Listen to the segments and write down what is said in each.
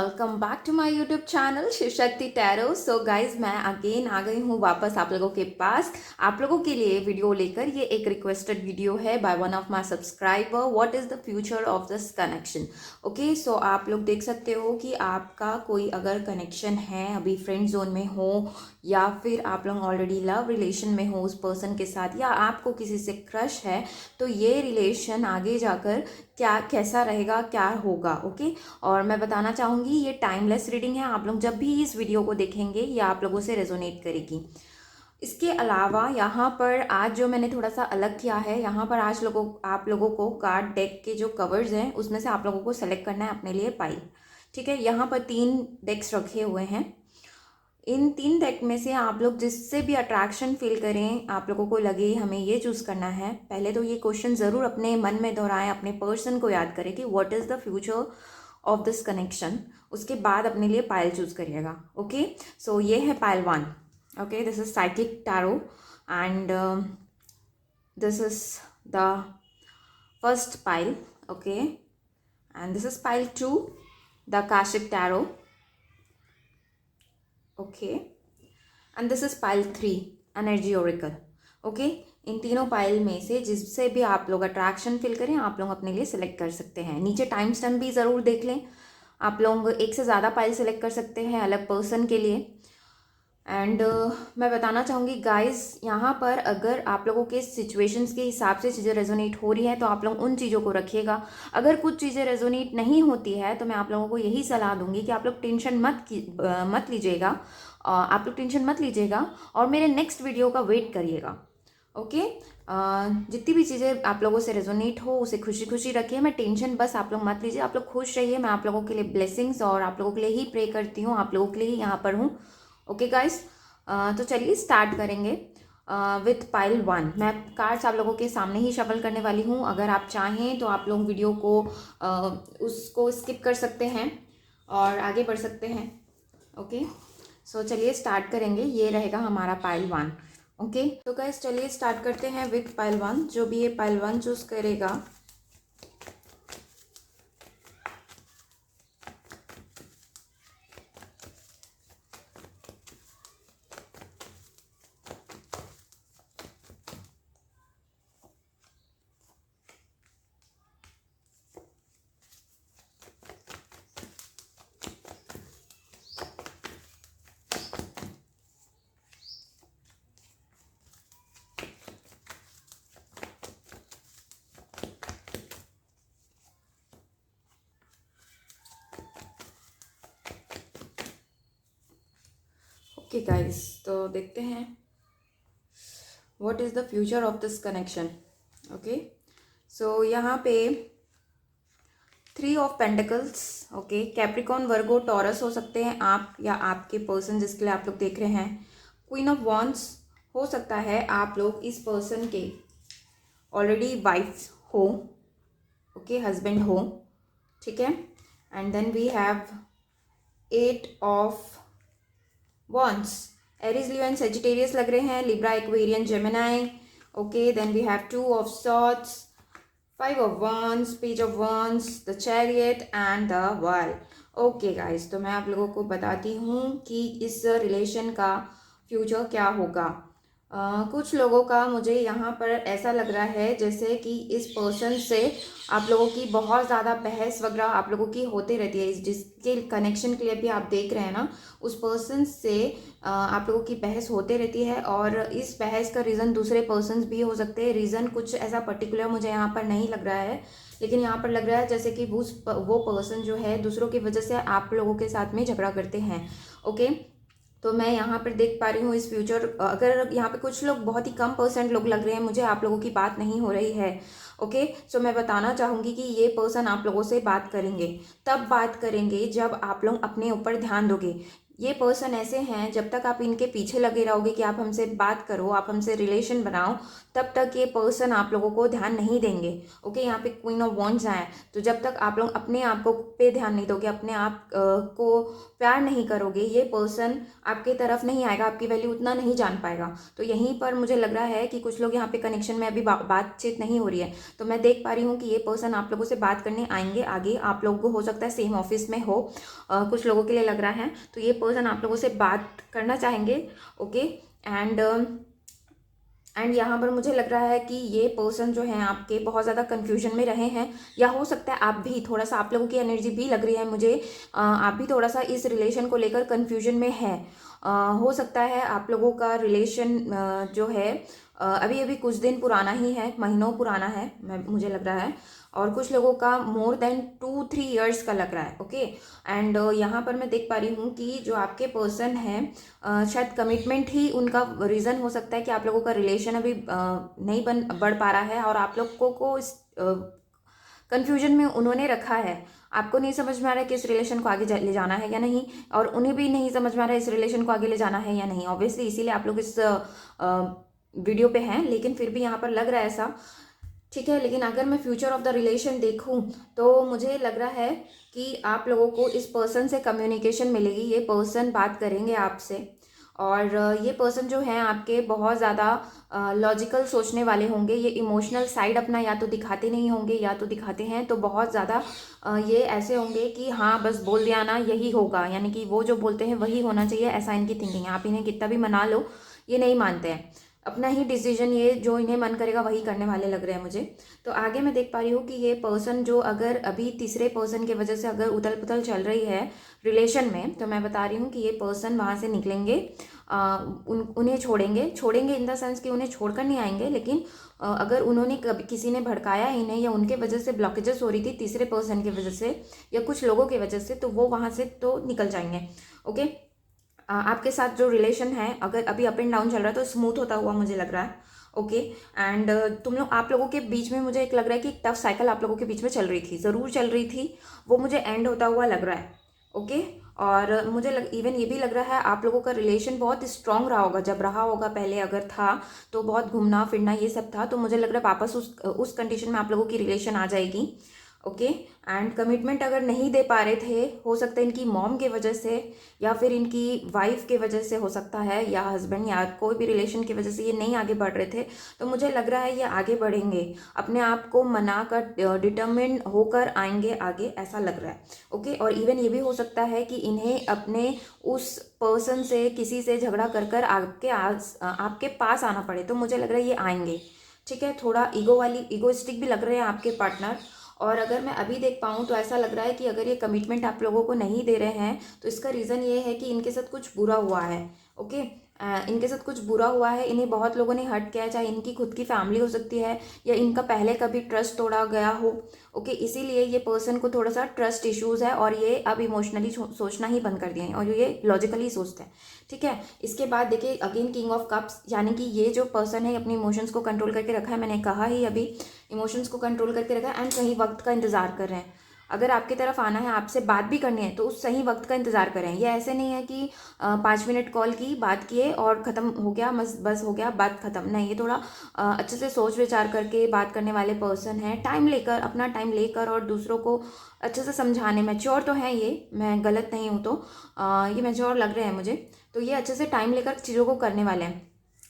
Welcome back to my YouTube channel Shiv Shakti tarot. So guys मैं again आ गई हूँ वापस आप लोगों के पास आप लोगों के लिए वीडियो लेकर। ये एक रिक्वेस्टेड वीडियो है by one of my subscriber, what is the future of this connection. Okay, so आप लोग देख सकते हो कि आपका कोई अगर कनेक्शन है, अभी फ्रेंड जोन में हो या फिर आप लोग ऑलरेडी लव रिलेशन में हो उस पर्सन के साथ, या आपको किसी से क्रश है, तो ये रिलेशन आगे जाकर क्या कैसा रहेगा, क्या होगा। ओके, और मैं बताना चाहूँगी ये टाइमलेस रीडिंग है। आप लोग जब भी इस वीडियो को देखेंगे ये आप लोगों से रेजोनेट करेगी। इसके अलावा यहाँ पर आज जो मैंने थोड़ा सा अलग किया है, यहाँ पर आज आप लोगों को कार्ड डेक के जो कवर्स हैं उसमें से आप लोगों को सेलेक्ट करना है अपने लिए पाइल। ठीक है, यहाँ पर 3 डेक्स रखे हुए हैं। इन 3 डेक में से आप लोग जिससे भी अट्रैक्शन फील करें, आप लोगों को लगे हमें ये चूज़ करना है। पहले तो ये क्वेश्चन ज़रूर अपने मन में दोहराएं, अपने पर्सन को याद करें कि what is the future of this connection. उसके बाद अपने लिए पायल चूज़ करिएगा। ओके, सो ये है pile 1। Okay, this is cyclic tarot and this is the first pile. Okay, and this is pile 2, the Akashic tarot. Okay, and this is pile 3, energy oracle. Okay, इन तीनों pile में से जिससे भी आप लोग अट्रैक्शन फील करें आप लोग अपने लिए सेलेक्ट कर सकते हैं। नीचे टाइम स्टैम्प भी ज़रूर देख लें। आप लोग एक से ज़्यादा पाइल सेलेक्ट कर सकते हैं अलग पर्सन के लिए। एंड मैं बताना चाहूँगी गाइस, यहाँ पर अगर आप लोगों के सिचुएशंस के हिसाब से चीज़ें रेजोनेट हो रही हैं तो आप लोग उन चीज़ों को रखिएगा। अगर कुछ चीज़ें रेजोनेट नहीं होती है तो मैं आप लोगों को यही सलाह दूंगी कि आप लोग टेंशन मत लीजिएगा। आप लोग टेंशन मत लीजिएगा और मेरे नेक्स्ट वीडियो का वेट करिएगा। ओके, जितनी भी चीज़ें आप लोगों से रेजोनेट हो उसे खुशी खुशी रखिए। मैं टेंशन बस आप लोग मत लीजिए, आप लोग खुश रहिए। मैं आप लोगों के लिए ब्लेसिंग्स और आप लोगों के लिए ही प्रे करती हूँ, आप लोगों के लिए ही यहाँ पर हूँ। ओके गाइस, तो चलिए स्टार्ट करेंगे विथ पाइल 1। मैं कार्ड्स आप लोगों के सामने ही शफल करने वाली हूँ। अगर आप चाहें तो आप लोग वीडियो को उसको स्किप कर सकते हैं और आगे बढ़ सकते हैं। ओके, सो चलिए स्टार्ट करेंगे। ये रहेगा हमारा पाइल 1। ओके, तो गाइस चलिए स्टार्ट करते हैं विथ पाइल 1। जो भी ये पाइल 1 चूज करेगा ओके गाइस, तो देखते हैं what is the future of this connection. Okay, so यहाँ पे 3 of pentacles. Okay, Capricorn, Virgo, Taurus हो सकते हैं आप या आपके पर्सन जिसके लिए आप लोग देख रहे हैं। क्वीन ऑफ वॉन्ड्स हो सकता है आप लोग इस पर्सन के ऑलरेडी वाइफ हो। ओके, हस्बैंड हो। ठीक है, and then we have 8 of wands. Aries, Leo and Sagittarius लग रहे हैं, Libra, Aquarian, Gemini. Okay, then we have 2 of swords, 5 of wands, page of wands, the chariot and the world। Okay guys, तो मैं आप लोगों को बताती हूँ कि इस रिलेशन का फ्यूचर क्या होगा। कुछ लोगों का मुझे यहाँ पर ऐसा लग रहा है जैसे कि इस पर्सन से आप लोगों की बहुत ज़्यादा बहस वगैरह आप लोगों की होती रहती है। इस जिसके कनेक्शन के लिए भी आप देख रहे हैं ना, उस पर्सन से आप लोगों की बहस होते रहती है और इस बहस का रीज़न दूसरे पर्सन्स भी हो सकते हैं। रीज़न कुछ ऐसा पर्टिकुलर मुझे यहाँ पर नहीं लग रहा है, लेकिन यहाँ पर लग रहा है जैसे कि वो पर्सन जो है दूसरों की वजह से आप लोगों के साथ में झगड़ा करते हैं। ओके, तो मैं यहाँ पर देख पा रही हूँ इस फ्यूचर, अगर यहाँ पे कुछ लोग, बहुत ही कम % लोग लग रहे हैं मुझे, आप लोगों की बात नहीं हो रही है। ओके, सो मैं बताना चाहूँगी कि ये पर्सन आप लोगों से बात करेंगे, तब बात करेंगे जब आप लोग अपने ऊपर ध्यान दोगे। ये पर्सन ऐसे हैं, जब तक आप इनके पीछे लगे रहोगे कि आप हमसे बात करो, आप हमसे रिलेशन बनाओ, तब तक ये पर्सन आप लोगों को ध्यान नहीं देंगे। ओके, यहाँ पे क्वीन ऑफ वॉन्ड्स आए, तो जब तक आप लोग अपने आप को पे ध्यान नहीं दोगे, अपने आप को प्यार नहीं करोगे, ये पर्सन आपके तरफ नहीं आएगा, आपकी वैल्यू उतना नहीं जान पाएगा। तो यहीं पर मुझे लग रहा है कि कुछ लोग यहाँ पे कनेक्शन में अभी बातचीत नहीं हो रही है, तो मैं देख पा रही हूँ कि ये पर्सन आप लोगों से बात करने आएंगे आगे। आप लोगों को हो सकता है सेम ऑफिस में हो, कुछ लोगों के लिए लग रहा है, तो ये पर्सन आप लोगों से बात करना चाहेंगे। ओके, एंड यहाँ पर मुझे लग रहा है कि ये पर्सन जो है आपके बहुत ज़्यादा कन्फ्यूजन में रहे हैं, या हो सकता है आप भी थोड़ा सा, आप लोगों की एनर्जी भी लग रही है मुझे, आप भी थोड़ा सा इस रिलेशन को लेकर कन्फ्यूजन में है। हो सकता है आप लोगों का रिलेशन जो है अभी अभी कुछ दिन पुराना ही है, महीनों पुराना है मुझे लग रहा है, और कुछ लोगों का मोर देन 2-3 इयर्स का लग रहा है। ओके, एंड यहाँ पर मैं देख पा रही हूँ कि जो आपके पर्सन है, शायद कमिटमेंट ही उनका रीज़न हो सकता है कि आप लोगों का रिलेशन अभी नहीं बढ़ पा रहा है, और आप लोगों को इस कन्फ्यूजन में उन्होंने रखा है। आपको नहीं समझ में आ रहा है कि इस रिलेशन को आगे ले जाना है या नहीं, और उन्हें भी नहीं समझ में आ रहा है इस रिलेशन को आगे ले जाना है या नहीं। ऑब्वियसली इसीलिए आप लोग इस वीडियो पे हैं, लेकिन फिर भी यहाँ पर लग रहा है ऐसा, ठीक है। लेकिन अगर मैं फ्यूचर ऑफ द रिलेशन देखूं तो मुझे लग रहा है कि आप लोगों को इस पर्सन से कम्युनिकेशन मिलेगी, ये पर्सन बात करेंगे आपसे, और ये पर्सन जो है आपके बहुत ज़्यादा लॉजिकल सोचने वाले होंगे। ये इमोशनल साइड अपना या तो दिखाते नहीं होंगे, या तो दिखाते हैं तो बहुत ज़्यादा ये ऐसे होंगे कि हाँ बस बोल दिया ना यही होगा, यानी कि वो जो बोलते हैं वही होना चाहिए, ऐसा इनकी थिंकिंग है। आप इन्हें कितना भी मना लो, ये नहीं मानते हैं, अपना ही डिसीजन, ये जो इन्हें मन करेगा वही करने वाले लग रहे हैं मुझे। तो आगे मैं देख पा रही हूँ कि ये पर्सन जो अगर अभी तीसरे पर्सन की वजह से अगर उथल पुथल चल रही है रिलेशन में, तो मैं बता रही हूँ कि ये पर्सन वहाँ से निकलेंगे, उन्हें छोड़ेंगे इन द सेंस कि उन्हें छोड़कर नहीं आएंगे, लेकिन अगर उन्होंने कभी किसी ने भड़काया इन्हें, या उनके वजह से ब्लॉकेजेस हो रही थी तीसरे पर्सन की वजह से या कुछ लोगों की वजह से, तो वो वहाँ से तो निकल जाएंगे। ओके, आपके साथ जो रिलेशन है अगर अभी अप एंड डाउन चल रहा है तो स्मूथ होता हुआ मुझे लग रहा है। ओके, एंड आप लोगों के बीच में मुझे एक लग रहा है कि एक टफ साइकिल आप लोगों के बीच में चल रही थी, ज़रूर चल रही थी, वो मुझे एंड होता हुआ लग रहा है। ओके, और मुझे इवन ये भी लग रहा है आप लोगों का रिलेशन बहुत स्ट्रांग रहा होगा, जब रहा होगा पहले अगर था तो बहुत घूमना फिरना ये सब था, तो मुझे लग रहा है वापस उस कंडीशन में आप लोगों की रिलेशन आ जाएगी। ओके, एंड कमिटमेंट अगर नहीं दे पा रहे थे, हो सकता है इनकी मॉम के वजह से या फिर इनकी वाइफ के वजह से हो सकता है, या हस्बैंड या कोई भी रिलेशन की वजह से ये नहीं आगे बढ़ रहे थे, तो मुझे लग रहा है ये आगे बढ़ेंगे, अपने आप को मना कर डिटर्मिन होकर आएंगे आगे, ऐसा लग रहा है। ओके, और इवन ये भी हो सकता है कि इन्हें अपने उस पर्सन से किसी से झगड़ा कर आपके पास आना पड़े, तो मुझे लग रहा है ये आएंगे। ठीक है, थोड़ा ईगोइस्टिक भी लग रहे हैं आपके पार्टनर, और अगर मैं अभी देख पाऊँ तो ऐसा लग रहा है कि अगर ये कमिटमेंट आप लोगों को नहीं दे रहे हैं तो इसका रीज़न ये है कि इनके साथ कुछ बुरा हुआ है। ओके, इनके साथ कुछ बुरा हुआ है, इन्हें बहुत लोगों ने हर्ट किया है, चाहे इनकी खुद की फैमिली हो सकती है या इनका पहले कभी ट्रस्ट तोड़ा गया हो। ओके, इसीलिए ये पर्सन को थोड़ा सा ट्रस्ट इश्यूज़ है, और ये अब इमोशनली सोचना ही बंद कर दिए हैं और ये लॉजिकली सोचते हैं। ठीक है, इसके बाद देखिए अगेन किंग ऑफ कप्स, यानी कि ये जो पर्सन है अपने इमोशंस को कंट्रोल करके रखा है, मैंने कहा ही अभी इमोशंस को कंट्रोल करके रखा है, एंड सही वक्त का इंतज़ार कर रहे हैं। अगर आपकी तरफ आना है, आपसे बात भी करनी है, तो उस सही वक्त का इंतज़ार करें। ये ऐसे नहीं है कि 5 मिनट कॉल की, बात किए और ख़त्म हो गया, बस हो गया, बात ख़त्म। नहीं, ये थोड़ा अच्छे से सोच विचार करके बात करने वाले पर्सन हैं, टाइम लेकर, अपना टाइम लेकर, और दूसरों को अच्छे से समझाने, मैच्योर तो हैं ये, मैं गलत नहीं हूँ तो ये मैच्योर लग रहे हैं मुझे, तो ये अच्छे से टाइम लेकर चीज़ों को करने वाले हैं।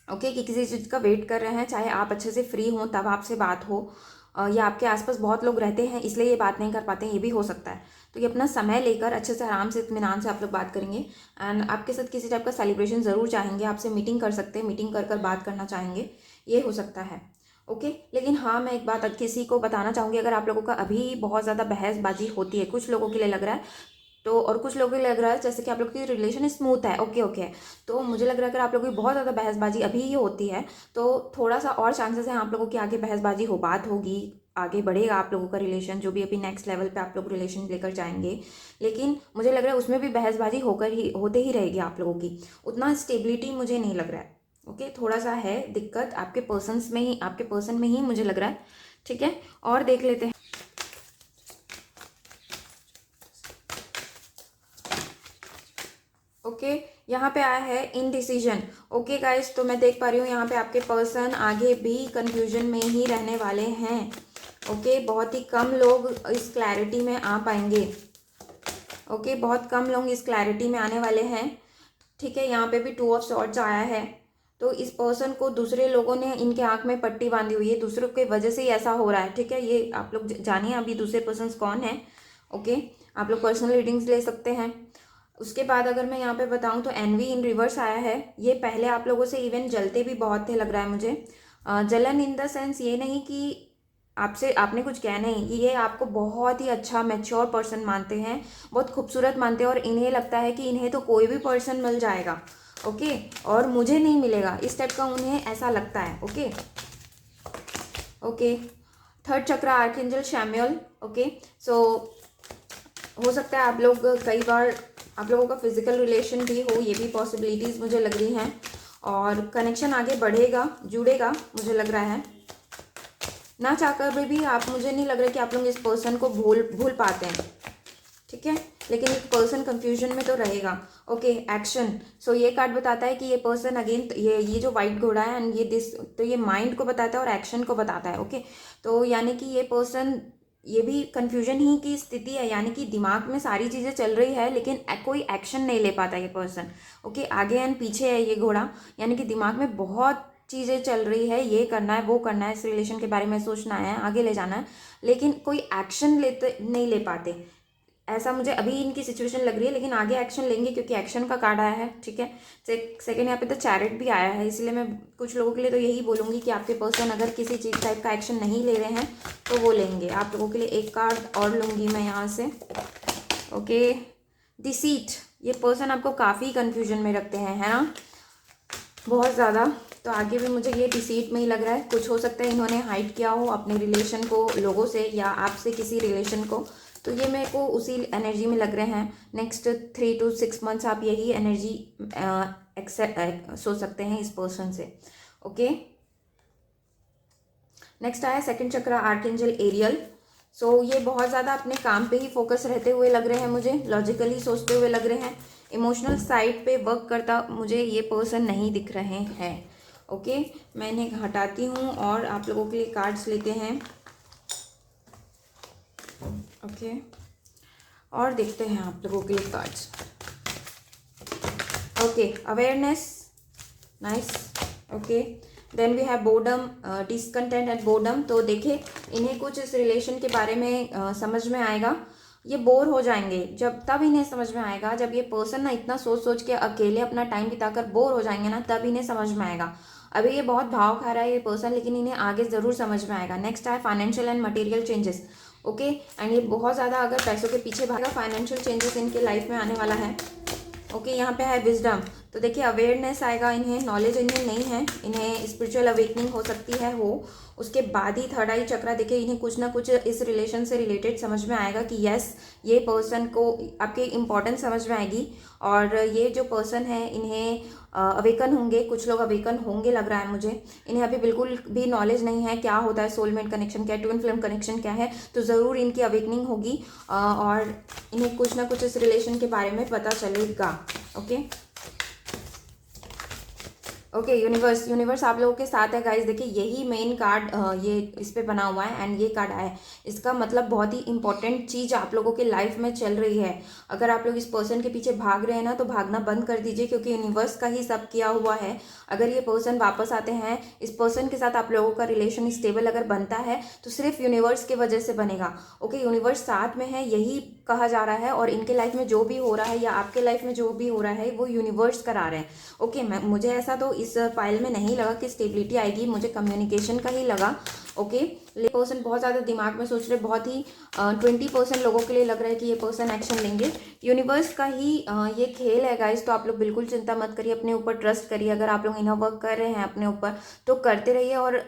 ओके, कि किसी चीज़ का वेट कर रहे हैं, चाहे आप अच्छे से फ्री हों तब आपसे बात हो, या आपके आसपास बहुत लोग रहते हैं इसलिए ये बात नहीं कर पाते हैं, ये भी हो सकता है। तो ये अपना समय लेकर अच्छे से आराम से इत्मीनान से आप लोग बात करेंगे, एंड आपके साथ किसी टाइप का सेलिब्रेशन ज़रूर चाहेंगे, आपसे मीटिंग कर सकते हैं, मीटिंग कर बात करना चाहेंगे, ये हो सकता है। ओके, लेकिन हाँ मैं एक बात किसी को बताना चाहूँगी, अगर आप लोगों का अभी बहुत ज़्यादा बहसबाजी होती है, कुछ लोगों के लिए लग रहा है तो, और कुछ लोगों को लग रहा है जैसे कि आप लोग की रिलेशन स्मूथ है, ओके, तो मुझे लग रहा है अगर आप लोगों की बहुत ज़्यादा बहसबाजी अभी ही होती है तो थोड़ा सा और चांसेस हैं आप लोगों की आगे बहसबाजी हो, बात होगी, आगे बढ़ेगा आप लोगों का रिलेशन, जो भी अभी नेक्स्ट लेवल पे आप लोग रिलेशन लेकर जाएंगे। लेकिन मुझे लग रहा है उसमें भी बहसबाजी होते ही रहेगी आप लोगों की, उतना स्टेबिलिटी मुझे नहीं लग रहा है। ओके, थोड़ा सा है दिक्कत आपके पर्सन में ही मुझे लग रहा है। ठीक है, और देख लेते हैं। ओके, यहाँ पे आया है इनडिसीजन। ओके गाइस, तो मैं देख पा रही हूँ यहाँ पे आपके पर्सन आगे भी कंफ्यूजन में ही रहने वाले हैं। ओके, बहुत ही कम लोग इस क्लैरिटी में आ पाएंगे। ओके, बहुत कम लोग इस क्लैरिटी में आने वाले हैं। ठीक है, यहाँ पे भी 2 ऑफ सॉर्ड्स आया है। तो इस पर्सन को दूसरे लोगों ने इनके आंख में पट्टी बांधी हुई है, दूसरों की वजह से ही ऐसा हो रहा है। ठीक है, ये आप लोग जानिए अभी दूसरे पर्सन कौन है। ओके, आप लोग पर्सनल रीडिंग्स ले सकते हैं। उसके बाद अगर मैं यहाँ पे बताऊँ तो एनवी इन रिवर्स आया है। ये पहले आप लोगों से इवन जलते भी बहुत थे लग रहा है मुझे। जलन इन द सेंस ये नहीं कि आपसे आपने कुछ कहा, नहीं, ये आपको बहुत ही अच्छा मैच्योर पर्सन मानते हैं, बहुत खूबसूरत मानते हैं और इन्हें लगता है कि इन्हें तो कोई भी पर्सन मिल जाएगा। ओके, और मुझे नहीं मिलेगा, इस टाइप का उन्हें ऐसा लगता है। ओके ओके, थर्ड चक्र आर्कएंजल शैम्यूएल। ओके, सो हो सकता है आप लोग कई बार आप लोगों का फिजिकल रिलेशन भी हो, ये भी पॉसिबिलिटीज़ मुझे लग रही हैं। और कनेक्शन आगे बढ़ेगा, जुड़ेगा, मुझे लग रहा है। ना चाहकर भी आप, मुझे नहीं लग रहा कि आप लोग इस पर्सन को भूल पाते हैं। ठीक है, लेकिन एक पर्सन कंफ्यूजन में तो रहेगा। Okay, action. सो ये कार्ड बताता है कि ये पर्सन अगेन, ये जो वाइट घोड़ा है एंड ये दिस, तो ये माइंड को बताता है और एक्शन को बताता है। ओके, तो यानी कि ये पर्सन, ये भी कंफ्यूजन ही की स्थिति है, यानी कि दिमाग में सारी चीज़ें चल रही है लेकिन कोई एक्शन नहीं ले पाता ये पर्सन। ओके, आगे एंड पीछे है ये घोड़ा, यानी कि दिमाग में बहुत चीज़ें चल रही है, ये करना है, वो करना है, इस रिलेशन के बारे में सोचना है, आगे ले जाना है, लेकिन कोई एक्शन लेते नहीं ले पाते। ऐसा मुझे अभी इनकी सिचुएशन लग रही है, लेकिन आगे एक्शन लेंगे क्योंकि एक्शन का कार्ड आया है। ठीक है, सेकंड यहाँ पे तो चैरिट भी आया है, इसलिए मैं कुछ लोगों के लिए तो यही बोलूँगी कि आपके पर्सन अगर किसी चीज़ टाइप का एक्शन नहीं ले रहे हैं तो वो लेंगे। आप लोगों के लिए एक कार्ड और लूँगी मैं यहाँ से। Okay, deceit. ये पर्सन आपको काफ़ी कन्फ्यूजन में रखते हैं, है ना, बहुत ज़्यादा। तो आगे भी मुझे ये डिसीट में ही लग रहा है। कुछ हो सकता है इन्होंने हाइड किया हो अपने रिलेशन को लोगों से या आपसे किसी रिलेशन को, तो ये मेरे को उसी एनर्जी में लग रहे हैं। नेक्स्ट 3 to 6 मंथ्स आप यही एनर्जी सोच सकते हैं इस पर्सन से। ओके, नेक्स्ट आया सेकंड चक्र आर्कएंजल एरियल। सो ये बहुत ज़्यादा अपने काम पे ही फोकस रहते हुए लग रहे हैं मुझे, लॉजिकली सोचते हुए लग रहे हैं। इमोशनल साइड पे वर्क करता मुझे ये पर्सन नहीं दिख रहे हैं। ओके, मैं इन्हें हटाती हूँ और आप लोगों के लिए कार्ड्स लेते हैं। ओके, और देखते हैं आप लोगों के लिए cards. Okay, awareness, nice. Okay, then we have boredom, discontent and boredom. तो देखिए, इन्हें कुछ इस रिलेशन के बारे में समझ में आएगा। ये बोर हो जाएंगे जब, तब इन्हें समझ में आएगा जब ये पर्सन ना इतना सोच सोच के अकेले अपना टाइम बिताकर बोर हो जाएंगे ना, तब इन्हें समझ में आएगा। अभी ये बहुत भाव खा रहा है ये पर्सन, लेकिन इन्हें आगे ज़रूर समझ में आएगा। नेक्स्ट है financial and material changes. Okay, and ये बहुत ज़्यादा अगर पैसों के पीछे भागेगा, फाइनेंशियल चेंजेस इनके लाइफ में आने वाला है। ओके, यहाँ पे है विजडम। तो देखिए, अवेयरनेस आएगा इन्हें, नॉलेज इन्हें नहीं है, इन्हें स्पिरिचुअल अवेकनिंग हो सकती है हो। उसके बाद ही थर्ड आई चक्रा, देखिए इन्हें कुछ ना कुछ इस रिलेशन से रिलेटेड समझ में आएगा कि यस, ये पर्सन को आपकी इम्पोर्टेंस समझ में आएगी। और ये जो पर्सन है इन्हें अवेकन होंगे, कुछ लोग अवेकन होंगे लग रहा है मुझे। इन्हें अभी बिल्कुल भी नॉलेज नहीं है क्या होता है सोलमेट कनेक्शन क्या है, ट्विन फ्लेम कनेक्शन क्या है, तो ज़रूर इनकी अवेकनिंग होगी और इन्हें कुछ ना कुछ इस रिलेशन के बारे में पता चलेगा। ओके ओके, यूनिवर्स आप लोगों के साथ है गाइस। देखिए, यही मेन कार्ड ये इस पे बना हुआ है एंड ये कार्ड आया है। इसका मतलब बहुत ही इंपॉर्टेंट चीज़ आप लोगों के लाइफ में चल रही है। अगर आप लोग इस पर्सन के पीछे भाग रहे हैं ना, तो भागना बंद कर दीजिए, क्योंकि यूनिवर्स का ही सब किया हुआ है। अगर ये पर्सन वापस आते हैं, इस पर्सन के साथ आप लोगों का रिलेशन स्टेबल अगर बनता है तो सिर्फ यूनिवर्स की वजह से बनेगा। ओके, यूनिवर्स साथ में है, यही कहा जा रहा है। और इनके लाइफ में जो भी हो रहा है या आपके लाइफ में जो भी हो रहा है, वो यूनिवर्स करा रहे हैं। ओके, मुझे ऐसा तो इस फाइल में नहीं लगा कि स्टेबिलिटी आएगी, मुझे कम्युनिकेशन का ही लगा। ओके, ये पर्सन बहुत ज़्यादा दिमाग में सोच रहे, बहुत ही 20% लोगों के लिए लग रहा है कि ये पर्सन एक्शन लेंगे। यूनिवर्स का ही ये खेल है गाइस, तो आप लोग बिल्कुल चिंता मत करिए, अपने ऊपर ट्रस्ट करिए। अगर आप लोग इनर वर्क कर रहे हैं अपने ऊपर तो करते रहिए और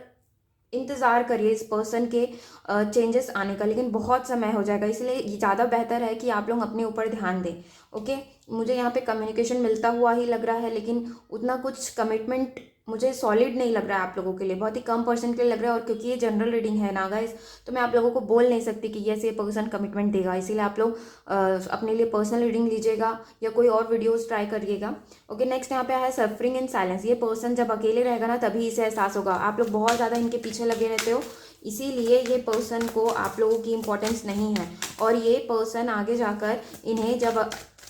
इंतज़ार करिए इस पर्सन के चेंजेस आने का, लेकिन बहुत समय हो जाएगा, इसलिए ज़्यादा बेहतर है कि आप लोग अपने ऊपर ध्यान दें। ओके, मुझे यहाँ पे कम्युनिकेशन मिलता हुआ ही लग रहा है, लेकिन उतना कुछ कमिटमेंट मुझे सॉलिड नहीं लग रहा है आप लोगों के लिए, बहुत ही कम पर्सन के लिए लग रहा है। और क्योंकि ये जनरल रीडिंग है ना गाइस, तो मैं आप लोगों को बोल नहीं सकती कि ये पर्सन कमिटमेंट देगा, इसीलिए आप लोग अपने लिए पर्सनल रीडिंग लीजिएगा या कोई और वीडियोस ट्राई करिएगा। ओके, नेक्स्ट यहाँ पे है सफरिंग इन साइलेंस। ये पर्सन जब अकेले रहेगा ना तभी इसे एहसास होगा। आप लोग बहुत ज़्यादा इनके पीछे लगे रहते हो, इसीलिए ये पर्सन को आप लोगों की इम्पोर्टेंस नहीं है। और ये पर्सन आगे जाकर इन्हें जब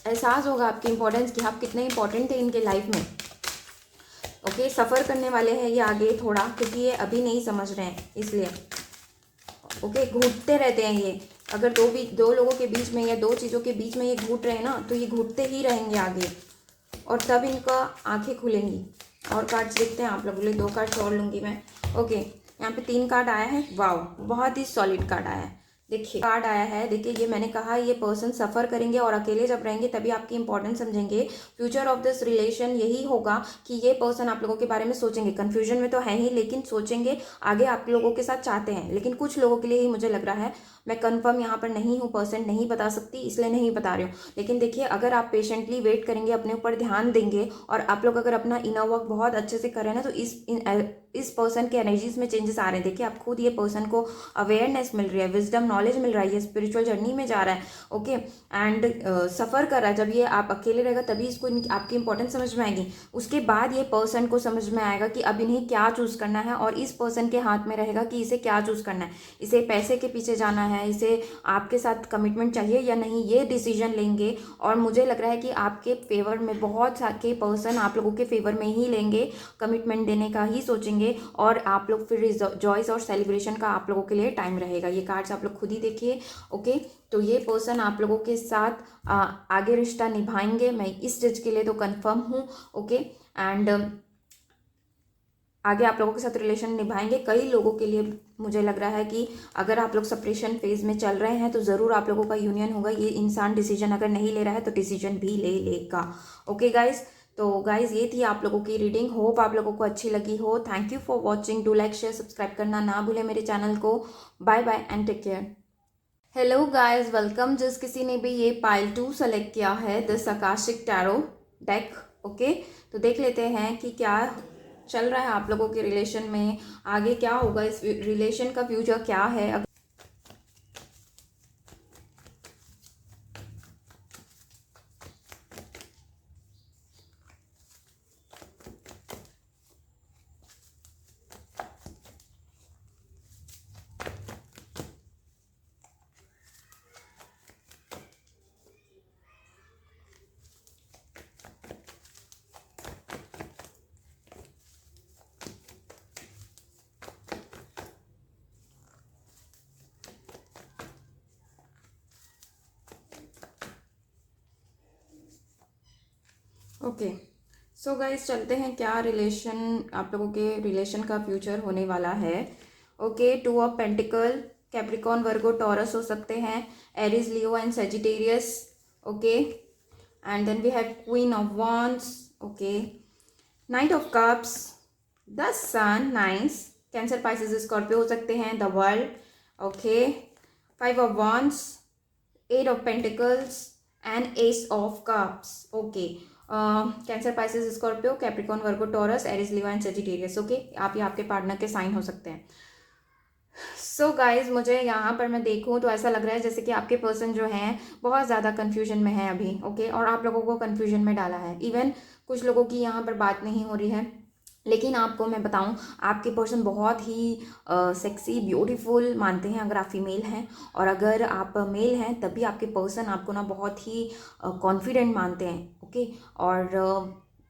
एहसास होगा आपकी इम्पोर्टेंस कि आप कितने इंपॉर्टेंट थे इनके लाइफ में, ओके, सफ़र करने वाले हैं ये आगे थोड़ा, क्योंकि ये अभी नहीं समझ रहे हैं इसलिए। ओके, घूटते रहते हैं ये। अगर दो लोगों के बीच में या दो चीज़ों के बीच में ये घूट रहे हैं ना, तो ये घूटते ही रहेंगे आगे, और तब इनका आंखें खुलेंगी। और कार्ड्स देखते हैं आप लोगों के लिए, 2 कार्ड्स और लूँगी मैं। ओके, यहाँ पे 3 कार्ड आया है। वाओ, बहुत ही सॉलिड कार्ड आया है। देखिए कार्ड आया है, देखिए ये मैंने कहा ये पर्सन सफ़र करेंगे और अकेले जब रहेंगे तभी आपकी इंपॉर्टेंस समझेंगे। फ्यूचर ऑफ दिस रिलेशन यही होगा कि ये पर्सन आप लोगों के बारे में सोचेंगे, कन्फ्यूजन में तो है ही, लेकिन सोचेंगे, आगे आप लोगों के साथ चाहते हैं। लेकिन कुछ लोगों के लिए ही मुझे लग रहा है, मैं कंफर्म यहाँ पर नहीं हूँ, परसेंट नहीं बता सकती इसलिए नहीं बता रही हूँ। लेकिन देखिए अगर आप पेशेंटली वेट करेंगे, अपने ऊपर ध्यान देंगे, और आप लोग अगर अपना इनर वर्क बहुत अच्छे से कर रहे हैं ना, तो इस पर्सन के एनर्जीज में चेंजेस आ रहे हैं। देखिए आप खुद, ये पर्सन को अवेयरनेस मिल रही है, विजडम नॉलेज मिल रहा है, ये स्पिरिचुअल जर्नी में जा रहा है। ओके, एंड सफ़र कर रहा है। जब ये आप अकेले रहेगा तभी इसको आपकी इंपॉर्टेंस समझ में आएगी। उसके बाद ये पर्सन को समझ में आएगा कि अब इन्हें क्या चूज़ करना है, और इस पर्सन के हाथ में रहेगा कि इसे क्या चूज़ करना है। इसे पैसे के पीछे जाना है, इसे आपके साथ कमिटमेंट चाहिए या नहीं, ये डिसीजन लेंगे। और मुझे लग रहा है कि आपके फेवर में बहुत सारे पर्सन आप लोगों के फेवर में ही लेंगे, कमिटमेंट देने का ही सोचेंगे, और आप लोग फिर जॉयस और सेलिब्रेशन का आप लोगों के लिए टाइम रहेगा। ये कार्ड्स आप लोग खुद ही देखिए। ओके, तो ये पर्सन आप लोगों के साथ आगे रिश्ता निभाएंगे, मैं इस चीज के लिए तो कंफर्म हूँ। ओके, एंड आगे आप लोगों के साथ रिलेशन निभाएंगे। कई लोगों के लिए मुझे लग रहा है कि अगर आप लोग सेपरेशन फेज में चल रहे हैं तो ज़रूर आप लोगों का यूनियन होगा। ये इंसान डिसीजन अगर नहीं ले रहा है तो डिसीजन भी ले लेगा। ओके गाइज, तो गाइज ये थी आप लोगों की रीडिंग। होप आप लोगों को अच्छी लगी हो। Thank you for watching. Do like, share, subscribe करना ना भूलें मेरे चैनल को। Bye bye and take care. Hello guys, welcome. जिस किसी ने भी ये पाइल 2 सेलेक्ट किया है, this Akashic tarot deck. Okay, तो देख लेते हैं कि क्या चल रहा है आप लोगों के रिलेशन में, आगे क्या होगा, इस रिलेशन का फ्यूचर क्या है। ओके, सो गाइस चलते हैं क्या रिलेशन, आप लोगों के रिलेशन का फ्यूचर होने वाला है। Okay, 2 of pentacle, Capricorn, Virgo, Taurus हो सकते हैं, Aries, Leo and Sagittarius. Okay, and then we have queen of wands. Okay, knight of cups, the sun, nice, Cancer, Pisces, Scorpio हो सकते हैं, the world. Okay, 5 of wands, 8 of pentacles and ace of cups. Okay, Cancer, Pisces, Scorpio, Capricorn, Virgo, Taurus, Aries, Leo and Sagittarius. Okay, आप या आपके partner के sign हो सकते हैं। सो गाइज, मुझे यहाँ पर मैं देखूँ तो ऐसा लग रहा है जैसे कि आपके पर्सन जो हैं बहुत ज़्यादा कन्फ्यूजन में है अभी। ओके, और आप लोगों को कन्फ्यूजन में डाला है। इवन कुछ लोगों की यहाँ पर बात नहीं हो रही है। लेकिन आपको मैं बताऊं, आपके पर्सन बहुत ही सेक्सी, ब्यूटीफुल मानते हैं अगर आप फीमेल हैं, और अगर आप मेल हैं तब भी आपके पर्सन आपको ना बहुत ही कॉन्फिडेंट मानते हैं। ओके, और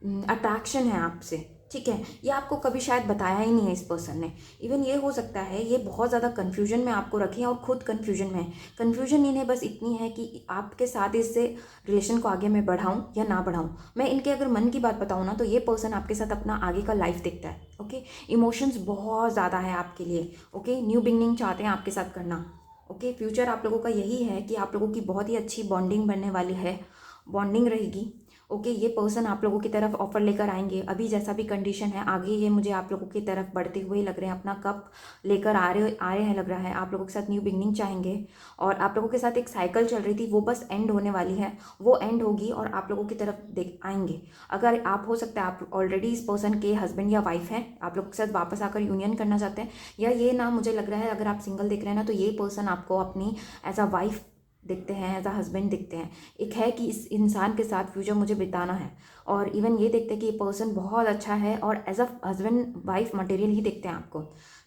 अट्रैक्शन है आपसे। ठीक है, ये आपको कभी शायद बताया ही नहीं है इस पर्सन ने। इवन ये हो सकता है ये बहुत ज़्यादा कन्फ्यूजन में आपको रखें और खुद कन्फ्यूजन में है। कन्फ्यूजन इन्हें बस इतनी है कि आपके साथ इससे रिलेशन को आगे मैं बढ़ाऊं या ना बढ़ाऊं। मैं इनके अगर मन की बात बताऊं ना, तो ये पर्सन आपके साथ अपना आगे का लाइफ देखता है। ओके, इमोशंस बहुत ज़्यादा है आपके लिए। ओके, न्यू बिगनिंग चाहते हैं आपके साथ करना। ओके, फ्यूचर आप लोगों का यही है कि आप लोगों की बहुत ही अच्छी बॉन्डिंग बनने वाली है, बॉन्डिंग रहेगी। ओके, ये पर्सन आप लोगों की तरफ ऑफर लेकर आएंगे, अभी जैसा भी कंडीशन है आगे ये मुझे आप लोगों की तरफ बढ़ते हुए लग रहे हैं, अपना कप लेकर आ रहे हैं लग रहा है, आप लोगों के साथ न्यू बिगनिंग चाहेंगे। और आप लोगों के साथ एक साइकिल चल रही थी वो बस एंड होने वाली है, वो एंड होगी और आप लोगों की तरफ देख आएंगे। अगर आप, हो सकता है आप ऑलरेडी इस पर्सन के हस्बैंड या वाइफ हैं, आप लोगों के साथ वापस आकर यूनियन करना चाहते हैं, या ये ना मुझे लग रहा है अगर आप सिंगल देख रहे हैं ना तो ये पर्सन आपको अपनी एज अ वाइफ दिखते हैं, एज अ हस्बैंड दिखते हैं। एक है कि इस इंसान के साथ फ्यूचर मुझे बिताना है, और इवन ये देखते हैं कि ये पर्सन बहुत अच्छा है और as a husband wife material ही देखते हैं आपको।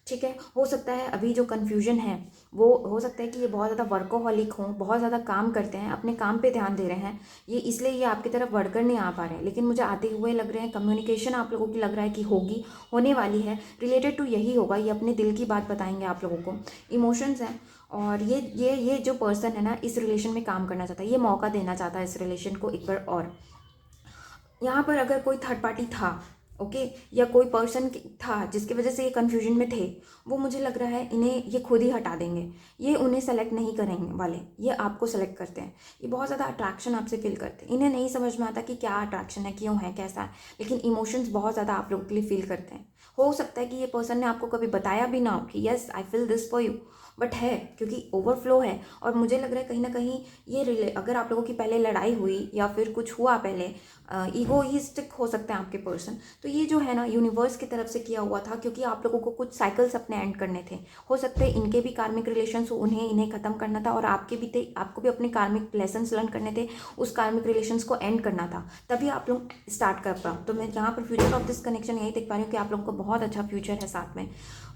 ठीक है, हो सकता है अभी जो कन्फ्यूजन है वो हो सकता है कि ये बहुत ज़्यादा वर्कोहॉलिक हों, बहुत ज़्यादा काम करते हैं, अपने काम पे ध्यान दे रहे हैं, ये इसलिए ये आपकी तरफ बढ़कर नहीं आ पा रहे हैं, लेकिन मुझे आते हुए लग रहे हैं। कम्युनिकेशन आप लोगों की लग रहा है कि होगी, होने वाली है, रिलेटेड टू यही होगा, ये अपने दिल की बात बताएंगे आप लोगों को, इमोशंस हैं। और ये जो पर्सन है ना इस रिलेशन में काम करना चाहता है, ये मौका देना चाहता है इस रिलेशन को एक बार और। यहाँ पर अगर कोई थर्ड पार्टी था, ओके, या कोई पर्सन था जिसकी वजह से ये कन्फ्यूजन में थे, वो मुझे लग रहा है इन्हें ये खुद ही हटा देंगे, ये उन्हें सेलेक्ट नहीं करेंगे वाले, ये आपको सेलेक्ट करते हैं। ये बहुत ज़्यादा अट्रैक्शन आपसे फील करते हैं, इन्हें नहीं समझ में आता कि क्या अट्रैक्शन है, क्यों है, कैसा है, लेकिन इमोशंस बहुत ज़्यादा आप लोगों के लिए फील करते हैं। हो सकता है कि ये पर्सन ने आपको कभी बताया भी ना हो कि yes I feel this for you, but है, क्योंकि ओवरफ्लो है। और मुझे लग रहा है कहीं ना कहीं ये अगर आप लोगों की पहले लड़ाई हुई या फिर कुछ हुआ पहले, ईगोइस्टिक हो सकते हैं आपके पर्सन, तो ये जो है ना यूनिवर्स की तरफ से किया हुआ था, क्योंकि आप लोगों को कुछ साइकिल्स अपने एंड करने थे। हो सकते हैं इनके भी कार्मिक रिलेशंस हो, इन्हें ख़त्म करना था, और आपके भी थे, आपको भी अपने कार्मिक लेसन्स लर्न करने थे, उस कार्मिक रिलेशंस को एंड करना था, तभी आप लोग स्टार्ट कर पाओ। तो मैं यहाँ पर फ्यूचर ऑफ दिस कनेक्शन यही देख पा रही हूँ कि आप लोगों को बहुत अच्छा फ्यूचर है साथ में।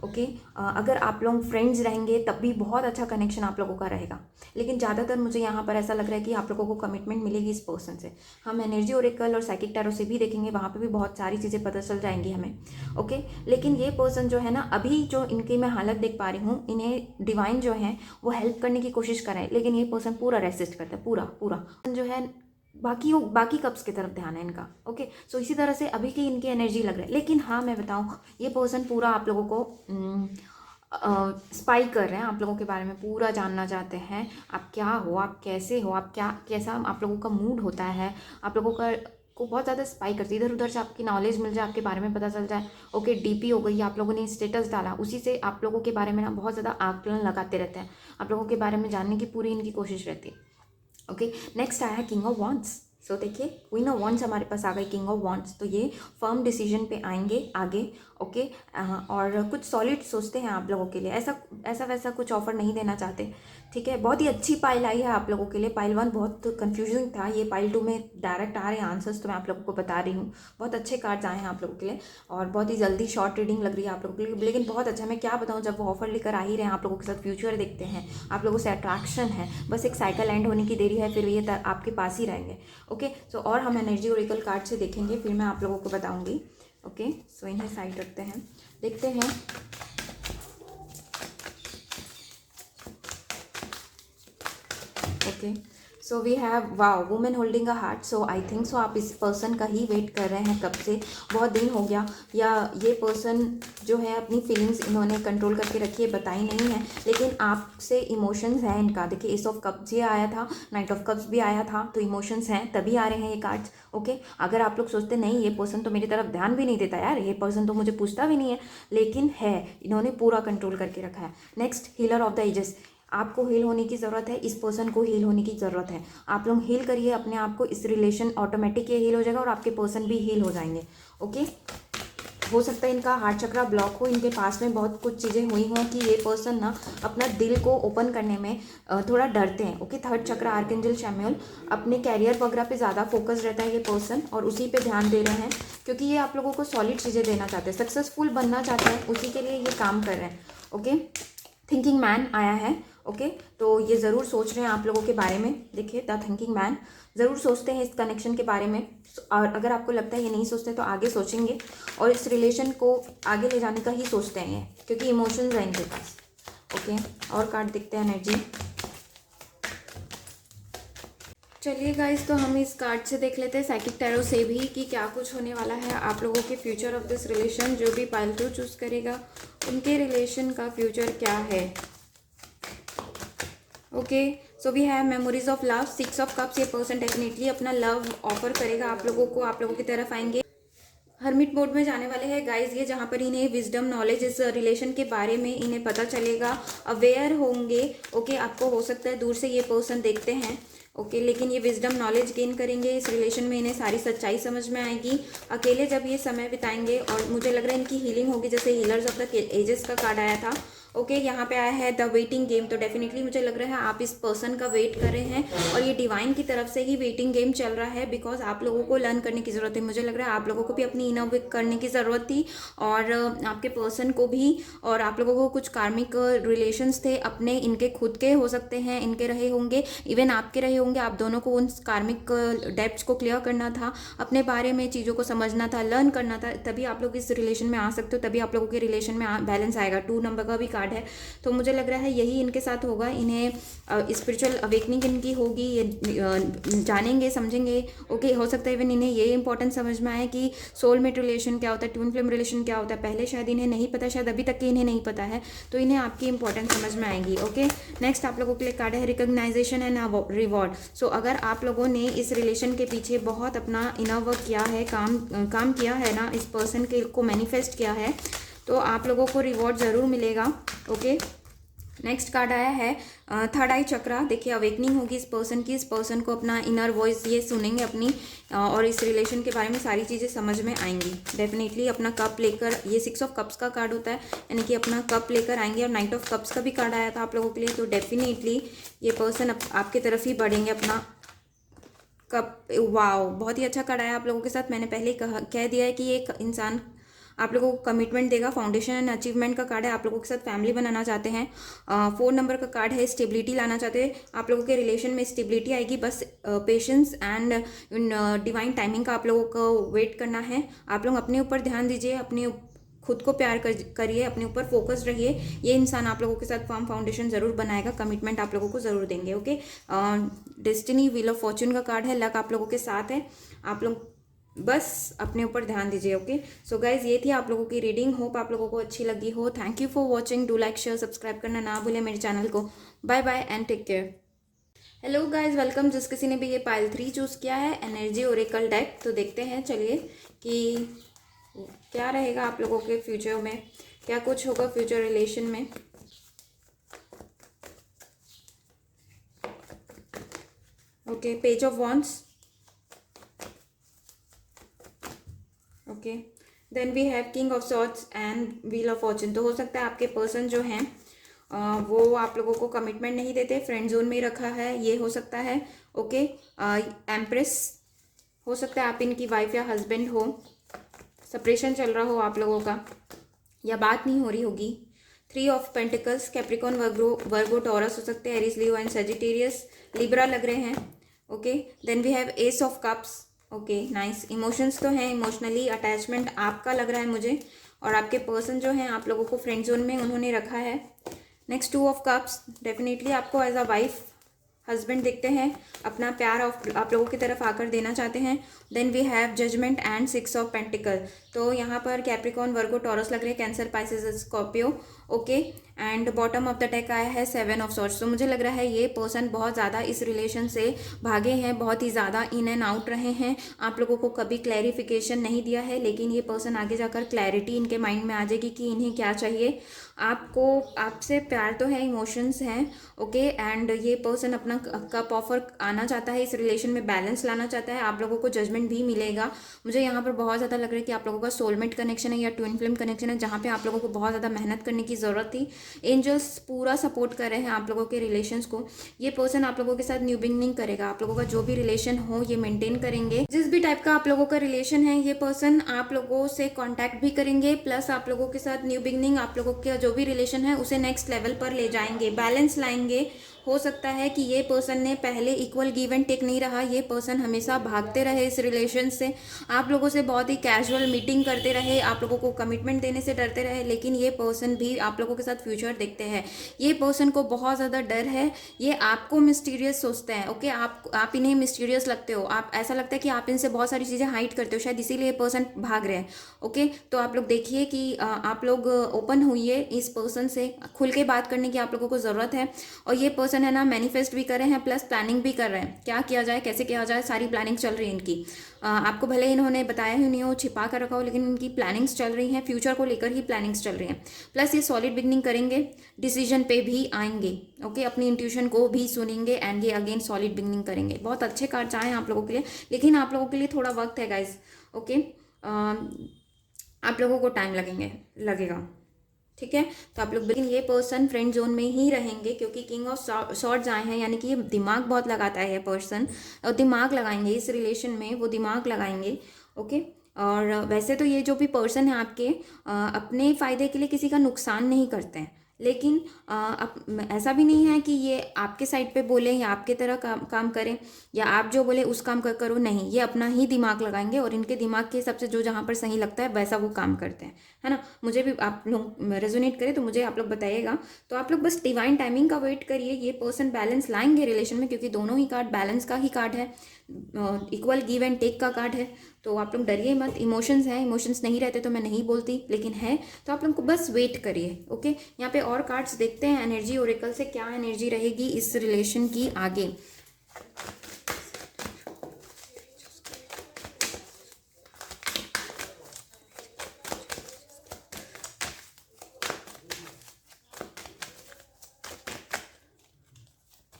ओके, अगर आप लोग फ्रेंड्स रहेंगे तब भी बहुत अच्छा कनेक्शन आप लोगों का रहेगा, लेकिन ज़्यादातर मुझे यहाँ पर ऐसा लग रहा है कि आप लोगों को कमिटमेंट मिलेगी इस पर्सन से। हम एनर्जी ओरेकल और साइकिक टैरो से भी देखेंगे, वहाँ पे भी बहुत सारी चीज़ें पता चल जाएंगी हमें। ओके, लेकिन ये पर्सन जो है ना, अभी जो इनकी मैं हालत देख पा रही हूँ, इन्हें डिवाइन जो है वो हेल्प करने की कोशिश कर रहे हैं, लेकिन ये पर्सन पूरा रेसिस्ट करता है, पूरा पूरा जो है बाकी कप्स की तरफ ध्यान है इनका। ओके, सो इसी तरह से अभी की इनकी एनर्जी लग रहा है। लेकिन हाँ, मैं बताऊँ, ये पर्सन पूरा आप लोगों को स्पाई कर रहे हैं, आप लोगों के बारे में पूरा जानना चाहते हैं, आप क्या हो, आप कैसे हो, आप कैसा आप लोगों का मूड होता है, आप लोगों को बहुत ज़्यादा स्पाई करती है, इधर उधर से आपकी नॉलेज मिल जाए, आपके बारे में पता चल जाए। ओके, डीपी हो गई, आप लोगों ने स्टेटस डाला, उसी से आप लोगों के बारे में ना बहुत ज़्यादा आकलन लगाते रहते हैं, आप लोगों के बारे में जानने की पूरी इनकी कोशिश रहती है। ओके, नेक्स्ट आया है किंग ऑफ वॉन्ड्स। सो देखिए, क्वीन ऑफ वॉन्ड्स हमारे पास आ गई, किंग ऑफ वॉन्ड्स, तो ये फर्म डिसीजन पे आएंगे आगे। ओके, और कुछ सॉलिड सोचते हैं आप लोगों के लिए, ऐसा वैसा कुछ ऑफर नहीं देना चाहते। ठीक है, बहुत ही अच्छी पाइल आई है आप लोगों के लिए। पाइल 1 बहुत कंफ्यूजिंग था, ये पाइल 2 में डायरेक्ट आ रहे हैं आंसर्स, तो मैं आप लोगों को बता रही हूँ। बहुत अच्छे कार्ड्स आए हैं आप लोगों के लिए, और बहुत ही जल्दी शॉर्ट रीडिंग लग रही है आप लोगों के लिए, लेकिन बहुत अच्छा। मैं क्या बताऊँ, जब वो ऑफर लेकर आ ही रहे हैं, आप लोगों के साथ फ्यूचर देखते हैं, आप लोगों से अट्रैक्शन है, बस एक साइकिल एंड होने की देरी है, फिर ये आपके पास ही रहेंगे। ओके, सो और हम एनर्जी ओरेकल कार्ड से देखेंगे, फिर मैं आप लोगों को बताऊंगी। ओके, सो इन्हें साइड रखते हैं, देखते हैं। Okay, so we have wow, women holding a heart. So I think so आप इस पर्सन का ही वेट कर रहे हैं कब से, बहुत दिन हो गया, या ये पर्सन जो है अपनी फीलिंग्स इन्होंने कंट्रोल करके रखी है, बताई नहीं है, लेकिन आपसे इमोशंस हैं इनका। देखिए, एस ऑफ कप्स ये आया था, नाइट ऑफ कप्स भी आया था, तो इमोशंस हैं, तभी आ रहे हैं ये कार्ड्स। ओके, अगर आप लोग सोचते नहीं ये पर्सन तो मेरी तरफ ध्यान भी नहीं देता यार, ये पर्सन तो मुझे पूछता भी नहीं है, लेकिन है, इन्होंने पूरा कंट्रोल करके रखा है। Next, healer of the ages. आपको हील होने की ज़रूरत है, इस पर्सन को हील होने की ज़रूरत है। आप लोग हील करिए अपने आप को, इस रिलेशन ऑटोमेटिक ये हील हो जाएगा और आपके पर्सन भी हील हो जाएंगे। ओके, हो सकता है इनका हार्ट चक्रा ब्लॉक हो, इनके पास में बहुत कुछ चीज़ें हुई हों कि ये पर्सन ना अपना दिल को ओपन करने में थोड़ा डरते हैं। ओके, थर्ड चक्रा आर्कएंजल शैमुएल, अपने कैरियर वगैरह पे ज़्यादा फोकस रहता है ये पर्सन, और उसी पे ध्यान दे रहे हैं, क्योंकि ये आप लोगों को सॉलिड चीज़ें देना चाहते हैं, सक्सेसफुल बनना चाहते हैं, उसी के लिए ये काम कर रहे हैं। ओके, थिंकिंग मैन आया है। ओके, तो ये ज़रूर सोच रहे हैं आप लोगों के बारे में। देखिए, द थिंकिंग मैन ज़रूर सोचते हैं इस कनेक्शन के बारे में, और अगर आपको लगता है ये नहीं सोचते तो आगे सोचेंगे, और इस रिलेशन को आगे ले जाने का ही सोचते हैं ये, क्योंकि इमोशंस हैं इनके पास। ओके, और कार्ड दिखते हैं एनर्जी। चलिए गाइस, तो हम इस कार्ड से देख लेते हैं, साइकिक टैरो से भी, कि क्या कुछ होने वाला है आप लोगों के फ्यूचर ऑफ दिस रिलेशन। जो भी पाइल 2 चूज़ करेगा उनके रिलेशन का फ्यूचर क्या है। Okay, so we have memories of love, 6 of cups. ये पर्सन डेफिनेटली अपना लव ऑफर करेगा आप लोगों को, आप लोगों की तरफ आएंगे। हर्मिट मोड में जाने वाले हैं गाइज ये, जहाँ पर इन्हें विजडम नॉलेज इस रिलेशन के बारे में इन्हें पता चलेगा, अवेयर होंगे। ओके, आपको हो सकता है दूर से ये पर्सन देखते हैं, ओके, लेकिन ये विजडम नॉलेज गेन करेंगे इस रिलेशन में, इन्हें सारी सच्चाई समझ में आएगी। अकेले जब ये समय बिताएंगे, और मुझे लग रहा है इनकी हीलिंग होगी, जैसे हीलर्स ऑफ द एजेस का कार्ड आया था। ओके, यहाँ पे आया है द वेटिंग गेम। तो डेफिनेटली मुझे लग रहा है आप इस पर्सन का वेट कर रहे हैं, और ये डिवाइन की तरफ से ही वेटिंग गेम चल रहा है, बिकॉज आप लोगों को लर्न करने की ज़रूरत है। मुझे लग रहा है आप लोगों को भी अपनी इनर वर्क करने की ज़रूरत थी, और आपके पर्सन को भी, और आप लोगों को कुछ कार्मिक रिलेशंस थे अपने, इनके खुद के हो सकते हैं, इनके रहे होंगे, इवन आपके रहे होंगे। आप दोनों को उन कार्मिक डेप्थ्स को क्लियर करना था, अपने बारे में चीज़ों को समझना था, लर्न करना था, तभी आप लोग इस रिलेशन में आ सकते हो, तभी आप लोगों के रिलेशन में बैलेंस आएगा। 2 नंबर का भी कार्ड है, तो मुझे लग रहा है यही इनके साथ होगा। इन्हें स्पिरिचुअल अवेकनिंग इनकी होगी, ये जानेंगे, समझेंगे। ओके, हो सकता है इवन इन्हें ये इंपॉर्टेंट समझ में आए कि सोलमेट रिलेशन क्या होता है, ट्विन फ्लेम रिलेशन क्या होता है। पहले शायद इन्हें नहीं पता, शायद अभी तक कि इन्हें नहीं पता है, तो इन्हें आपकी इंपॉर्टेंस समझ में आएगी। ओके, नेक्स्ट आप लोगों के लिए कार्ड है रिकॉग्नाइजेशन एंड रिवॉर्ड। सो अगर आप लोगों ने इस रिलेशन के पीछे बहुत अपना इनर वर्क किया है, काम किया है ना, इस पर्सन के को मैनिफेस्ट किया है, तो आप लोगों को रिवॉर्ड ज़रूर मिलेगा। ओके, नेक्स्ट कार्ड आया है थर्ड आई चक्रा। देखिए, अवेकनिंग होगी इस पर्सन की, इस पर्सन को अपना इनर वॉइस ये सुनेंगे अपनी, और इस रिलेशन के बारे में सारी चीज़ें समझ में आएंगी। डेफिनेटली अपना कप लेकर, ये 6 ऑफ कप्स का कार्ड होता है, यानी कि अपना कप लेकर आएंगे, और नाइट ऑफ कप्स का भी कार्ड आया था आप लोगों के लिए। तो डेफिनेटली ये पर्सन आपके तरफ ही बढ़ेंगे, अपना कप। वाओ, बहुत ही अच्छा कार्ड आया आप लोगों के साथ। मैंने पहले कह दिया है कि ये एक इंसान आप लोगों को कमिटमेंट देगा। फाउंडेशन एंड अचीवमेंट का कार्ड है, आप लोगों के साथ फैमिली बनाना चाहते हैं। 4 नंबर का कार्ड है, स्टेबिलिटी लाना चाहते हैं, आप लोगों के रिलेशन में स्टेबिलिटी आएगी। बस पेशेंस एंड डिवाइन टाइमिंग का आप लोगों को वेट करना है। आप लोग अपने ऊपर ध्यान दीजिए, अपने खुद को प्यार करिए, अपने ऊपर फोकस रहिए। ये इंसान आप लोगों के साथ फर्म फाउंडेशन जरूर बनाएगा, कमिटमेंट आप लोगों को जरूर देंगे। Okay, destiny wheel of Fortune का कार्ड है, लक आप लोगों के साथ है, आप लोग बस अपने ऊपर ध्यान दीजिए। ओके, सो गाइज ये थी आप लोगों की रीडिंग, होप आप लोगों को अच्छी लगी हो। Thank you for watching, do like share subscribe करना ना भूलें मेरे चैनल को। Bye bye and take care. Hello guys, welcome. जिस किसी ने भी ये पाइल 3 चूज़ किया है, एनर्जी ओरेकल डेक, तो देखते हैं चलिए कि क्या रहेगा आप लोगों के फ्यूचर में, क्या कुछ होगा फ्यूचर रिलेशन में। Okay, page of wands, okay, then we have king of swords and wheel of fortune. तो हो सकता है आपके पर्सन जो हैं वो आप लोगों को कमिटमेंट नहीं देते, फ्रेंड जोन में ही रखा है, ये हो सकता है। ओके, एम्प्रेस हो सकता है आप इनकी वाइफ या हस्बैंड हो, सेपरेशन चल रहा हो आप लोगों का, या बात नहीं हो रही होगी। 3 of pentacles, Capricorn, Virgo, Taurus हो सकते हैं, Aries, Leo and Sagittarius, Libra लग रहे हैं। Okay, then we have ace of cups. Okay, nice, emotions तो हैं, इमोशनली अटैचमेंट आपका लग रहा है मुझे, और आपके पर्सन जो हैं आप लोगों को फ्रेंड जोन में उन्होंने रखा है। नेक्स्ट 2 ऑफ कप्स, डेफिनेटली आपको एज अ वाइफ हस्बैंड दिखते हैं, अपना प्यार आप लोगों की तरफ आकर देना चाहते हैं। Then we have judgement and 6 of pentacle. तो यहाँ पर कैप्रिकॉन, वर्गो, टॉरस लग रहे हैं, Cancer, Pisces, Scorpio. Okay, and bottom of the deck आया है 7 ऑफ सॉर्ड्स। तो मुझे लग रहा है ये पर्सन बहुत ज़्यादा इस रिलेशन से भागे हैं, बहुत ही ज़्यादा इन एंड आउट रहे हैं, आप लोगों को कभी क्लैरिफिकेशन नहीं दिया है, लेकिन ये पर्सन आगे जाकर क्लैरिटी इनके माइंड में आ जाएगी कि इन्हें क्या चाहिए। आपको आपसे प्यार तो है, इमोशंस हैं। ओके, एंड ये पर्सन अपना कप ऑफर आना चाहता है, इस रिलेशन में बैलेंस लाना चाहता है, आप लोगों को जजमेंट भी मिलेगा। मुझे यहाँ पर बहुत ज़्यादा लग रहा है कि आप लोगों का सोलमेट कनेक्शन है या ट्विन फ्लेम कनेक्शन है, जहाँ पे आप लोगों को बहुत ज़्यादा मेहनत करने की ज़रूरत थी। एंजल्स पूरा सपोर्ट कर रहे हैं आप लोगों के रिलेशंस को। ये पर्सन आप लोगों के साथ न्यू बिगनिंग करेगा, आप लोगों का जो भी रिलेशन हो ये मेंटेन करेंगे। जिस भी टाइप का आप लोगों का रिलेशन है, ये पर्सन आप लोगों से कॉन्टैक्ट भी करेंगे, प्लस आप लोगों के साथ न्यू बिगनिंग, आप लोगों का जो भी रिलेशन है उसे नेक्स्ट लेवल पर ले जाएंगे, बैलेंस लाएंगे। हो सकता है कि ये पर्सन ने पहले इक्वल गिव एंड टेक नहीं रहा, ये पर्सन हमेशा भागते रहे इस रिलेशन से, आप लोगों से बहुत ही कैजुअल मीटिंग करते रहे, आप लोगों को कमिटमेंट देने से डरते रहे, लेकिन ये पर्सन भी आप लोगों के साथ फ्यूचर देखते हैं। ये पर्सन को बहुत ज़्यादा डर है, ये आपको मिस्टीरियस सोचते हैं। ओके, आप इन्हें मिस्टीरियस लगते हो, आप ऐसा लगता है कि आप इनसे बहुत सारी चीज़ें हाइड करते हो, शायद इसीलिए ये पर्सन भाग रहे हैं। ओके, तो आप लोग देखिए कि आप लोग ओपन हुई है, इस पर्सन से खुल के बात करने की आप लोगों को ज़रूरत है। और ये पर्सन है ना मैनिफेस्ट भी कर रहे हैं, प्लस प्लानिंग भी कर रहे हैं, क्या किया जाए, कैसे किया जाए, सारी प्लानिंग चल रही है इनकी। आपको भले इन्होंने बताया ही नहीं हो, छिपा कर रखा हो, लेकिन इनकी प्लानिंग्स चल रही हैं, फ्यूचर को लेकर ही प्लानिंग्स चल रही हैं। प्लस ये सॉलिड बिगनिंग करेंगे, डिसीजन पे भी आएंगे, ओके, अपनी इंट्यूशन को भी सुनेंगे एंड ये अगेन सॉलिड बिगनिंग करेंगे। बहुत अच्छे कार्ड्स आए हैं आप लोगों के लिए, लेकिन आप लोगों के लिए थोड़ा वक्त है गाइज, ओके। आप लोगों को टाइम लगेगा, ठीक है। तो आप लोग, लेकिन ये पर्सन फ्रेंड जोन में ही रहेंगे, क्योंकि किंग ऑफ सॉर्ड्स आए हैं, यानी कि ये दिमाग बहुत लगाता है ये पर्सन, और दिमाग लगाएंगे इस रिलेशन में, वो दिमाग लगाएंगे, ओके। और वैसे तो ये जो भी पर्सन है आपके, अपने फ़ायदे के लिए किसी का नुकसान नहीं करते हैं, लेकिन ऐसा भी नहीं है कि ये आपके साइड पे बोले या आपके तरह काम करें, या आप जो बोले उस काम करो, नहीं, ये अपना ही दिमाग लगाएंगे, और इनके दिमाग के हिसाब से जो जहाँ पर सही लगता है वैसा वो काम करते हैं, है ना। मुझे भी आप लोग रेजोनेट करें तो मुझे आप लोग बताइएगा। तो आप लोग बस डिवाइन टाइमिंग का वेट करिए, ये पर्सन बैलेंस लाएंगे रिलेशन में, क्योंकि दोनों ही कार्ड बैलेंस का ही कार्ड है, इक्वल गिव एंड टेक का कार्ड है। तो आप लोग डरिए मत, इमोशंस हैं, इमोशंस नहीं रहते तो मैं नहीं बोलती, लेकिन है तो आप लोग को बस वेट करिए, ओके। यहाँ पे और कार्ड्स देखते हैं एनर्जी ओरेकल से, क्या एनर्जी रहेगी इस रिलेशन की आगे।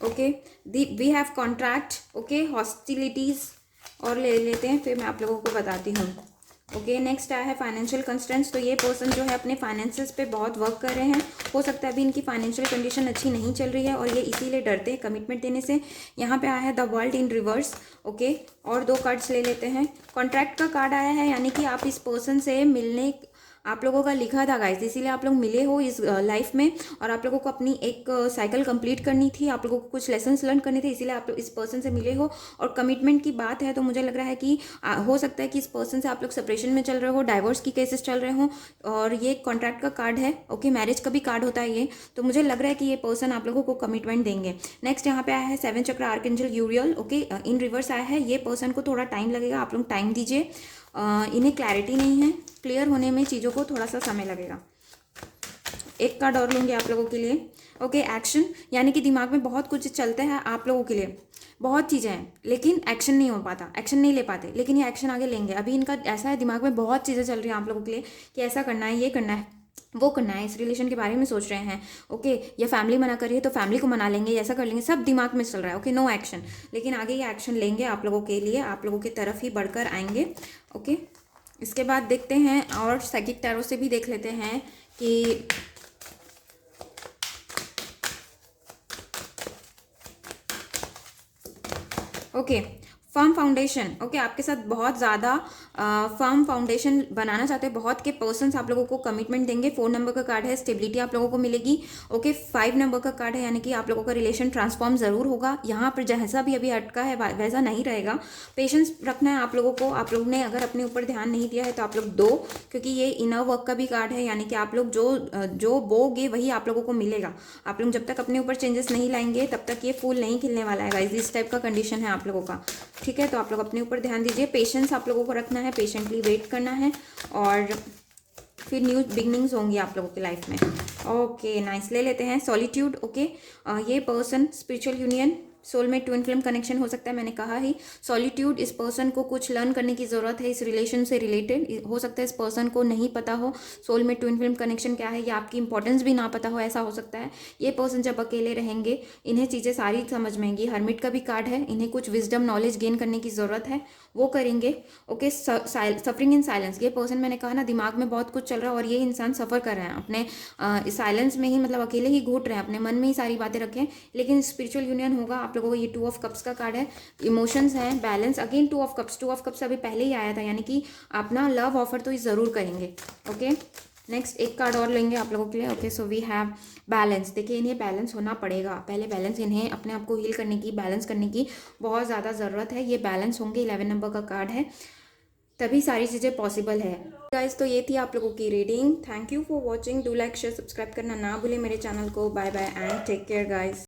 Okay, we have contract, okay, hostilities, और ले लेते हैं, फिर मैं आप लोगों को बताती हूँ। ओके, नेक्स्ट आया है फाइनेंशियल कंस्ट्रेंट्स। तो ये पर्सन जो है अपने फाइनेंसेस पे बहुत वर्क कर रहे हैं, हो सकता है अभी इनकी फाइनेंशियल कंडीशन अच्छी नहीं चल रही है, और ये इसीलिए डरते हैं कमिटमेंट देने से। यहाँ पे आया है the world in reverse, okay. और 2 कार्ड्स ले लेते हैं। कॉन्ट्रैक्ट का कार्ड आया है, यानी कि आप इस पर्सन से मिलने, आप लोगों का लिखा था गाइस, इसीलिए आप लोग मिले हो इस लाइफ में, और आप लोगों को अपनी एक साइकिल कंप्लीट करनी थी, आप लोगों को कुछ लेसन्स लर्न करने थे, इसीलिए आप लोग इस पर्सन से मिले हो। और कमिटमेंट की बात है तो मुझे लग रहा है कि हो सकता है कि इस पर्सन से आप लोग सेपरेशन में चल रहे हो, डाइवोर्स की केसेस चल रहे हो, और ये कॉन्ट्रैक्ट का कार्ड है, ओके, मैरिज का भी कार्ड होता है ये। तो मुझे लग रहा है कि ये पर्सन आप लोगों को कमिटमेंट देंगे। नेक्स्ट यहाँ पे आया है 7 चक्र आर्कएंजल यूरियल, ओके, इन रिवर्स आया है। ये पर्सन को थोड़ा टाइम लगेगा, आप लोग टाइम दीजिए, इन्हें क्लैरिटी नहीं है, क्लियर होने में चीज़ों को थोड़ा सा समय लगेगा। एक कार्ड और लूँगी आप लोगों के लिए, ओके। एक्शन, यानी कि दिमाग में बहुत कुछ चलते हैं आप लोगों के लिए, बहुत चीज़ें हैं, लेकिन एक्शन नहीं हो पाता, एक्शन नहीं ले पाते, लेकिन ये एक्शन आगे लेंगे। अभी इनका ऐसा है, दिमाग में बहुत चीज़ें चल रही हैं आप लोगों के लिए, कि ऐसा करना है, ये करना है, वो करना है, इस रिलेशन के बारे में सोच रहे हैं, ओके। या फैमिली मना करिए तो फैमिली को मना लेंगे, ऐसा कर लेंगे, सब दिमाग में चल रहा है, ओके। नो एक्शन, लेकिन आगे ये एक्शन लेंगे आप लोगों के लिए, आप लोगों की तरफ ही बढ़कर आएंगे, ओके। इसके बाद देखते हैं, और साइकिक टैरो से भी देख लेते हैं कि ओके, फर्म फाउंडेशन, ओके, आपके साथ बहुत ज़्यादा फर्म फाउंडेशन बनाना चाहते हैं, बहुत के पर्सन्स आप लोगों को कमिटमेंट देंगे। 4 नंबर का कार्ड है, स्टेबिलिटी आप लोगों को मिलेगी, ओके। 5 नंबर का कार्ड है, यानी कि आप लोगों का रिलेशन ट्रांसफॉर्म ज़रूर होगा, यहाँ पर जैसा भी अभी अटका है वैसा नहीं रहेगा। पेशेंस रखना है आप लोगों को, आप लोग ने अगर अपने ऊपर ध्यान नहीं दिया है तो आप लोग दो, क्योंकि ये इनर वर्क का भी कार्ड है, यानी कि आप लोग जो बोगे वही आप लोगों को मिलेगा। आप लोग जब तक अपने ऊपर चेंजेस नहीं लाएंगे तब तक ये फूल नहीं खिलने वाला है गाइस, इस टाइप का कंडीशन है आप लोगों का, ठीक है। तो आप लोग अपने ऊपर ध्यान दीजिए, पेशेंस आप लोगों को रखना है, पेशेंटली वेट करना है, और फिर न्यू बिगनिंग्स होंगी आप लोगों की लाइफ में, ओके। नाइस, ले लेते हैं सॉलिट्यूड, ओके। ये person spiritual union, soulmate twin flame connection हो सकता है, मैंने कहा ही। सॉलिट्यूड, इस पर्सन को कुछ लर्न करने की ज़रूरत है इस रिलेशन से रिलेटेड, हो सकता है इस पर्सन को नहीं पता हो सोलमेट ट्विन फ्लेम कनेक्शन क्या है, या आपकी इंपॉर्टेंस भी ना पता हो, ऐसा हो सकता है। ये पर्सन जब अकेले रहेंगे इन्हें चीज़ें सारी समझ में आएंगी। हर्मिट का भी कार्ड है, इन्हें कुछ विजडम नॉलेज गेन करने की ज़रूरत है, वो करेंगे, ओके। सफरिंग इन साइलेंस, ये पर्सन, मैंने कहा ना, दिमाग में बहुत कुछ चल रहा है, और ये इंसान सफ़र कर रहे हैं अपने साइलेंस में ही, मतलब अकेले ही घूट रहे हैं, अपने मन में ही सारी बातें रखें, लेकिन स्पिरिचुअल यूनियन होगा आप लोगों को। ये 2 ऑफ कप्स का कार्ड है, इमोशंस हैं, balance, again 2 of cups, 2 of cups अभी पहले ही आया था, यानी कि अपना लव ऑफर तो ये ज़रूर करेंगे, ओके। नेक्स्ट एक कार्ड और लेंगे आप लोगों के लिए, okay. So we have balance, देखिए इन्हें बैलेंस होना पड़ेगा, पहले बैलेंस, इन्हें अपने आप को हील करने की, बैलेंस करने की बहुत ज़्यादा ज़रूरत है। ये बैलेंस होंगे, 11 नंबर का कार्ड है, तभी सारी चीज़ें पॉसिबल है गाइस। तो ये थी आप लोगों की reading, thank you for watching, do like share subscribe करना ना भूलें मेरे चैनल को। Bye bye and take care guys.